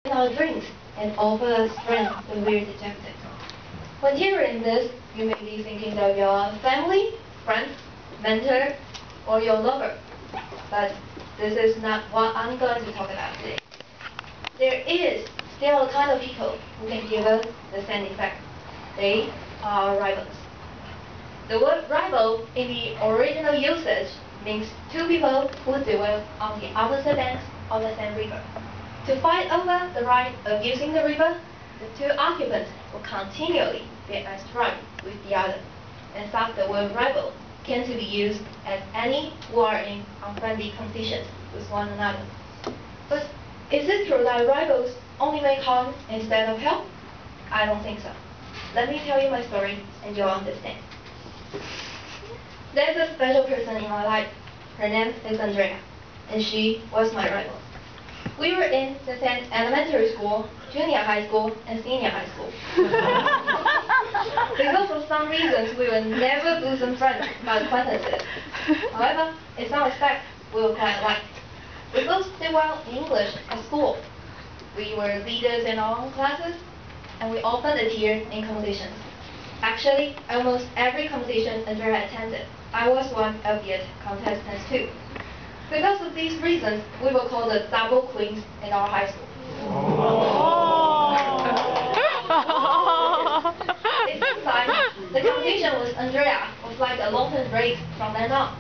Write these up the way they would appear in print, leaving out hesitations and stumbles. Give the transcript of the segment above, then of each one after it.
in our dreams and offer us strength when we're dejected. When hearing this, you may be thinking of your family, friend, mentor, or your lover. But this is not what I'm going to talk about today. There is still a kind of people who can give us the same effect. They are rivals. The word rival in the original usage means two people who dwell on the opposite banks of the same river. To fight over the right of using the river, the two occupants will continually be at strife with the other, and thus the word rival came to be used as any who are in unfriendly conditions with one another. But is it true that rivals only make harm instead of help? I don't think so. Let me tell you my story and you'll understand. There's a special person in my life. Her name is Andrea, and she was my rival. We were in the same elementary school, junior high school, and senior high school. Because of some reasons, we were never bosom friends but acquaintances. However, in some respects, we were quite alike. We both did well in English at school. We were leaders in our own classes, and we often appeared in competitions. Actually, almost every competition Andrea attended, I was one of the contestants too. Because of these reasons, we were called the double queens in our high school. It seems like the competition with Andrea was like a long-term race from then on.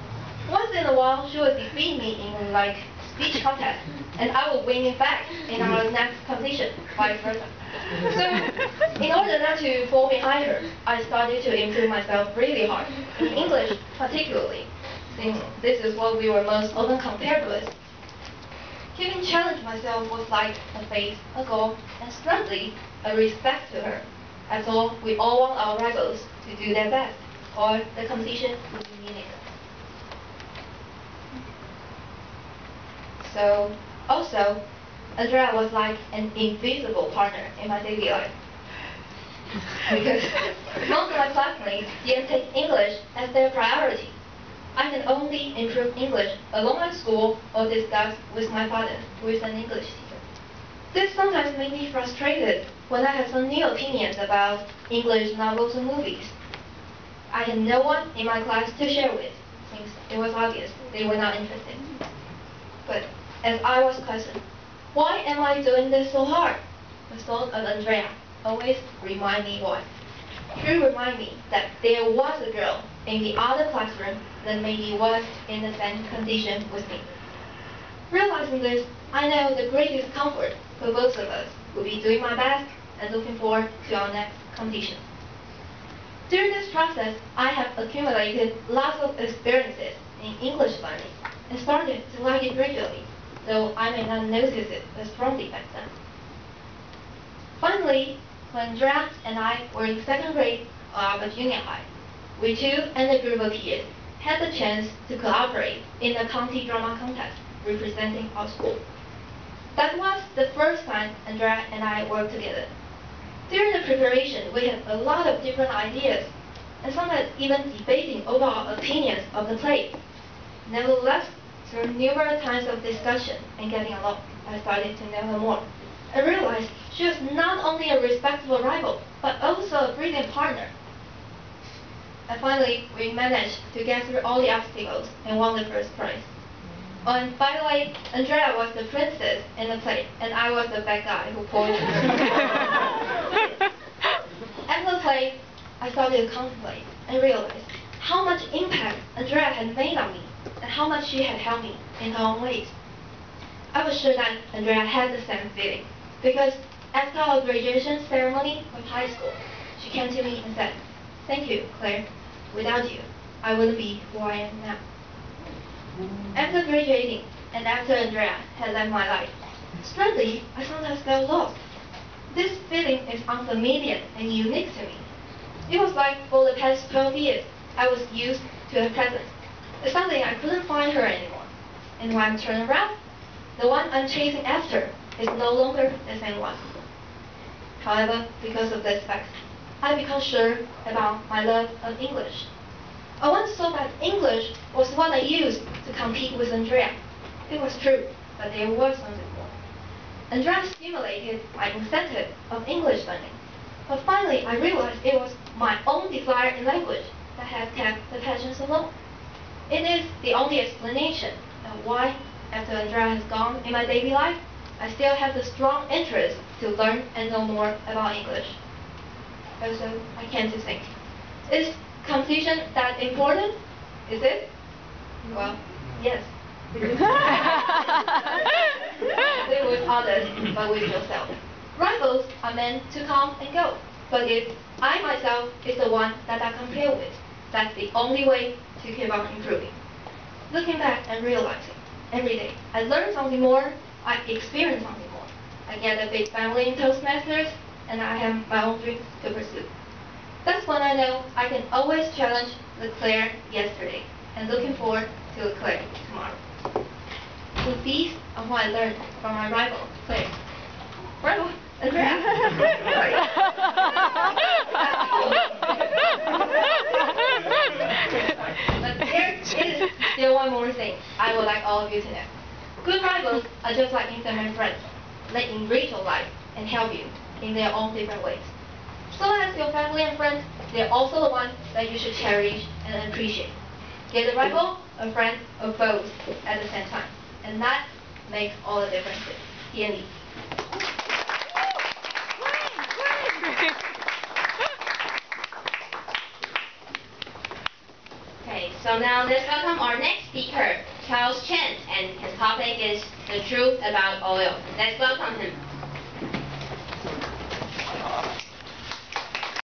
Once in a while, she would defeat me in like speech contest, and I would win it back in our next competition, vice versa. So, in order not to fall behind her, I started to improve myself really hard, in English particularly, since this is what we were most often compared with. Keeping challenge myself was like a faith, a goal, and strangely, a respect to her. After all, we all want our rivals to do their best, or the competition would be meaningless. So, also, Andrea was like an invisible partner in my daily life. Because most of my classmates didn't take English as their priority. I can only improve English alone at school or discuss with my father, who is an English teacher. This sometimes made me frustrated when I had some new opinions about English novels and movies. I had no one in my class to share with, since it was obvious they were not interested. But as I was questioned, why am I doing this so hard? The thought of Andrea always remind me why. She reminded me that there was a girl in the other classroom that maybe was in the same condition with me. Realizing this, I know the greatest comfort for both of us will be doing my best and looking forward to our next competition. During this process, I have accumulated lots of experiences in English learning and started to like it gradually, though I may not notice it as strongly back then. Finally, when Andrea and I were in second grade of junior high, we too and a group of peers had the chance to cooperate in the county drama contest representing our school. That was the first time Andrea and I worked together. During the preparation, we had a lot of different ideas, and sometimes even debating over our opinions of the play. Nevertheless, through numerous times of discussion and getting along, I started to know her more. I realized she was not only a respectable rival, but also a brilliant partner. And finally, we managed to get through all the obstacles and won the first prize. Oh, and by the way, Andrea was the princess in the play, and I was the bad guy who poisoned her. After the play, I started to contemplate and realize how much impact Andrea had made on me, and how much she had helped me in her own ways. I was sure that Andrea had the same feeling, because after our graduation ceremony from high school, she came to me and said, "Thank you, Claire. Without you, I wouldn't be who I am now." After graduating, and after Andrea had left my life, strangely, I sometimes felt lost. This feeling is unfamiliar and unique to me. It was like for the past 12 years, I was used to her presence. It's something I couldn't find her anymore. And when I turn around, the one I'm chasing after is no longer the same one. However, because of this fact, I become sure about my love of English. I once thought that English was what I used to compete with Andrea. It was true, but there was something more. Andrea stimulated my incentive of English learning. But finally, I realized it was my own desire in language that had kept the passion so long. It is the only explanation of why, after Andrea has gone in my daily life, I still have the strong interest to learn and know more about English. Also, I came to think, is competition that important? Is it? Well, yes. Live with others, but with yourself. Rivals are meant to come and go. But if I myself is the one that I compare with, that's the only way to keep on improving. Looking back and realizing, every day, I learn something more, I experience something more. I get a big family in Toastmasters, and I have my own dreams to pursue. That's when I know I can always challenge the Claire yesterday, and looking forward to the Claire tomorrow. So these are what I learned from my rival, Claire. Rival? Andrea. Sorry. But there is still one more thing I would like all of you to know. Good rivals are just like intimate friends. They enrich your life and help you in their own different ways. So as your family and friends, they're also the ones that you should cherish and appreciate. Get a rival, a friend, or both at the same time. And that makes all the differences. TND. Okay, so now let's welcome our next speaker, Charles Chen, and his topic is the truth about oil. Let's welcome him.